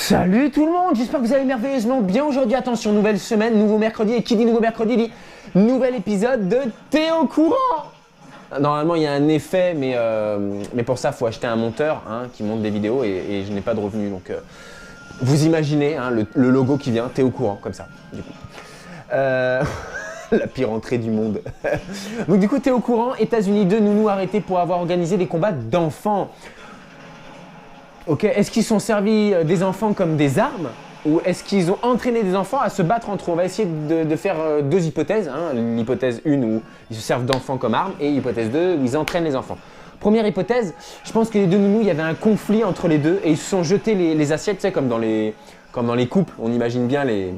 Salut tout le monde, j'espère que vous allez merveilleusement bien aujourd'hui. Attention, nouvelle semaine, nouveau mercredi, et qui dit nouveau mercredi dit nouvel épisode de T'es au courant. Normalement il y a un effet, mais pour ça il faut acheter un monteur qui monte des vidéos et je n'ai pas de revenus. Donc vous imaginez le logo qui vient, T'es au courant, comme ça. Du coup. La pire entrée du monde. Donc du coup T'es au courant, États-Unis, deux nounous arrêtés pour avoir organisé des combats d'enfants. Ok, est-ce qu'ils sont servis des enfants comme des armes ou est-ce qu'ils ont entraîné des enfants à se battre entre eux? On va essayer de faire deux hypothèses. L'hypothèse 1 où ils se servent d'enfants comme armes et l'hypothèse 2 où ils entraînent les enfants. Première hypothèse, je pense que les deux nounous, il y avait un conflit entre les deux et ils se sont jetés les assiettes, tu sais, comme dans les couples. On imagine bien les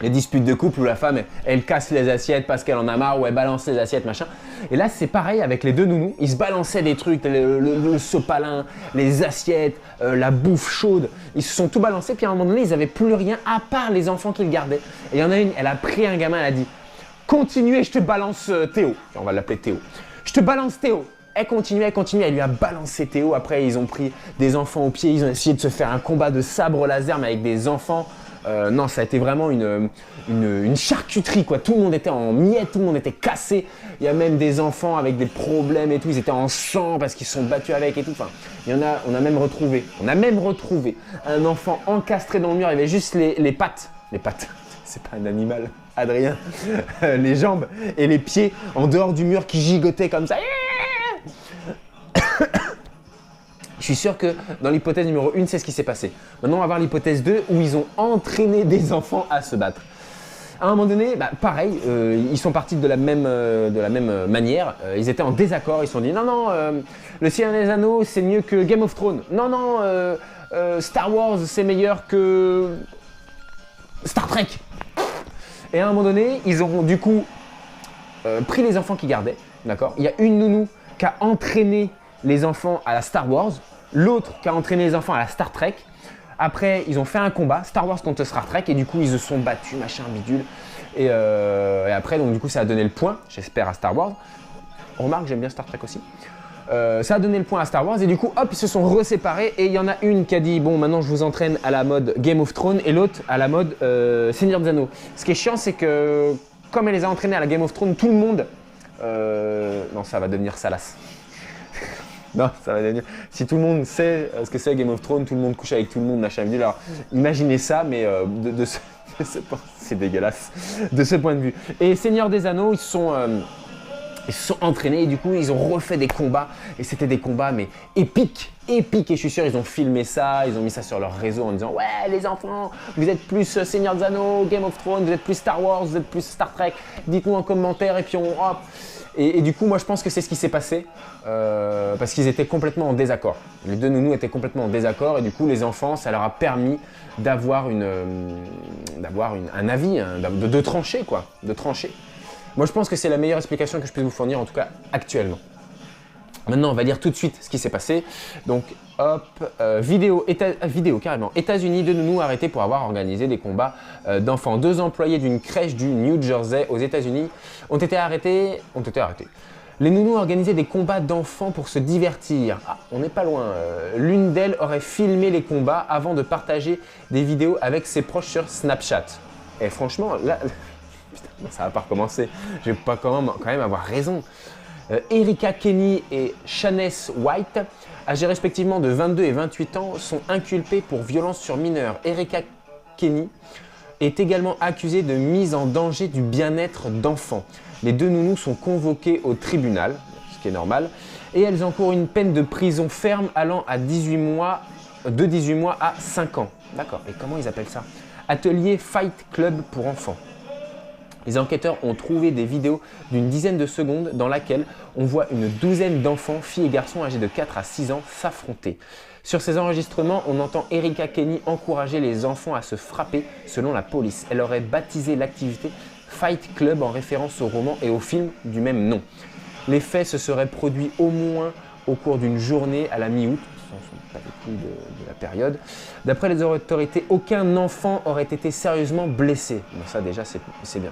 disputes de couple où la femme, elle casse les assiettes parce qu'elle en a marre ou elle balance les assiettes, machin. Et là, c'est pareil avec les deux nounous. Ils se balançaient des trucs, le sopalin, les assiettes, la bouffe chaude. Ils se sont tout balancés. Puis à un moment donné, ils n'avaient plus rien à part les enfants qu'ils gardaient. Et il y en a une, elle a pris un gamin, elle a dit « Continue, je te balance Théo. » On va l'appeler Théo. « Je te balance Théo. » Elle continue, elle lui a balancé Théo. Après, ils ont pris des enfants au pied. Ils ont essayé de se faire un combat de sabre laser, mais avec des enfants. Non, ça a été vraiment une charcuterie, quoi. Tout le monde était en miettes, tout le monde était cassé. Il y a même des enfants avec des problèmes et tout. Ils étaient en sang parce qu'ils se sont battus avec et tout. Enfin, on a même retrouvé un enfant encastré dans le mur. Il y avait juste les pattes. Les pattes, c'est pas un animal, Adrien. Les jambes et les pieds en dehors du mur qui gigotaient comme ça. Je suis sûr que dans l'hypothèse numéro 1, c'est ce qui s'est passé. Maintenant, on va voir l'hypothèse 2 où ils ont entraîné des enfants à se battre. À un moment donné, pareil, ils sont partis de la même manière. Ils étaient en désaccord. Ils se sont dit non, le Seigneur des Anneaux, c'est mieux que Game of Thrones. Non, Star Wars, c'est meilleur que Star Trek. Et à un moment donné, ils ont du coup pris les enfants qu'ils gardaient. D'accord. Il y a une nounou qui a entraîné les enfants à la Star Wars, l'autre qui a entraîné les enfants à la Star Trek. Après, ils ont fait un combat, Star Wars contre Star Trek, et du coup, ils se sont battus, machin, bidule. Et après, donc du coup, ça a donné le point, j'espère, à Star Wars. On remarque, j'aime bien Star Trek aussi. Ça a donné le point à Star Wars, et du coup, hop, ils se sont reséparés. Et il y en a une qui a dit, bon, maintenant, je vous entraîne à la mode Game of Thrones, et l'autre à la mode Seigneur des Anneaux. Ce qui est chiant, c'est que, comme elle les a entraînés à la Game of Thrones, tout le monde... non, ça va devenir salace. Non, ça va devenir. Si tout le monde sait ce que c'est Game of Thrones, tout le monde couche avec tout le monde, machin. Alors, imaginez ça, mais c'est dégueulasse de ce point de vue. Et Seigneur des Anneaux, ils se sont entraînés et du coup, ils ont refait des combats. Et c'était des combats, mais épiques. Et je suis sûr, ils ont filmé ça, ils ont mis ça sur leur réseau en disant « Ouais, les enfants, vous êtes plus Seigneur des Anneaux, Game of Thrones, vous êtes plus Star Wars, vous êtes plus Star Trek. Dites-nous en commentaire et puis hop !» Et du coup, moi, je pense que c'est ce qui s'est passé parce qu'ils étaient complètement en désaccord. Les deux nounous étaient complètement en désaccord et du coup, les enfants, ça leur a permis d'avoir un avis, de trancher, quoi, de trancher. Moi, je pense que c'est la meilleure explication que je puisse vous fournir, en tout cas actuellement. Maintenant, on va lire tout de suite ce qui s'est passé. Donc, hop, vidéo carrément. États-Unis, deux nounous arrêtés pour avoir organisé des combats d'enfants. Deux employés d'une crèche du New Jersey aux États-Unis ont été arrêtés. Les nounous organisaient des combats d'enfants pour se divertir. Ah, on n'est pas loin. L'une d'elles aurait filmé les combats avant de partager des vidéos avec ses proches sur Snapchat. Et franchement, là, putain, ça va pas recommencer. Je vais pas quand même avoir raison. Erika Kenny et Shaness White, âgés respectivement de 22 et 28 ans, sont inculpés pour violence sur mineurs. Erika Kenny est également accusée de mise en danger du bien-être d'enfants. Les deux nounous sont convoqués au tribunal, ce qui est normal, et elles encourent une peine de prison ferme allant de 18 mois à 5 ans. D'accord, et comment ils appellent ça? Atelier Fight Club pour enfants. Les enquêteurs ont trouvé des vidéos d'une dizaine de secondes dans laquelle on voit une douzaine d'enfants, filles et garçons âgés de 4 à 6 ans s'affronter. Sur ces enregistrements, on entend Erika Kenny encourager les enfants à se frapper selon la police. Elle aurait baptisé l'activité Fight Club en référence au roman et au film du même nom. Les faits se seraient produits au moins au cours d'une journée à la mi-août. Ce ne sont pas les coups de la période. D'après les autorités, aucun enfant aurait été sérieusement blessé. Bon, ça déjà, c'est bien.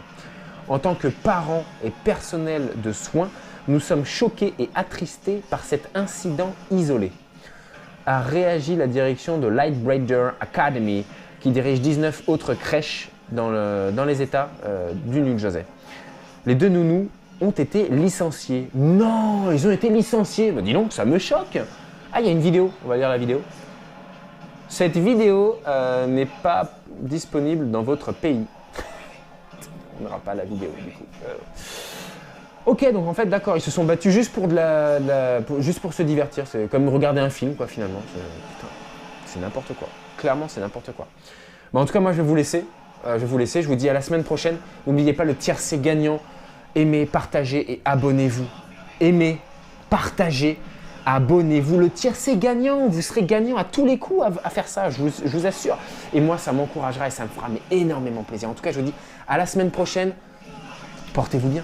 En tant que parents et personnel de soins, nous sommes choqués et attristés par cet incident isolé. a réagi la direction de Lightbrighter Academy qui dirige 19 autres crèches dans les États du New Jersey. Les 2 nounous ont été licenciés. Non, ils ont été licenciés. Bah, dis donc, ça me choque. Ah, il y a une vidéo. On va lire la vidéo. Cette vidéo n'est pas disponible dans votre pays. On n'aura pas la vidéo du coup. Ok, donc en fait, d'accord, ils se sont battus juste pour, juste pour se divertir. C'est comme regarder un film, quoi, finalement. C'est n'importe quoi. Clairement, c'est n'importe quoi. Bah, en tout cas, moi, je vais vous laisser. Je vous dis à la semaine prochaine. N'oubliez pas le tiercé gagnant. Aimez, partagez et abonnez-vous. Aimez, partagez, abonnez-vous. Le tiercé gagnant, vous serez gagnant à tous les coups à faire ça, je vous assure. Et moi, ça m'encouragera et ça me fera énormément plaisir. En tout cas, je vous dis à la semaine prochaine. Portez-vous bien.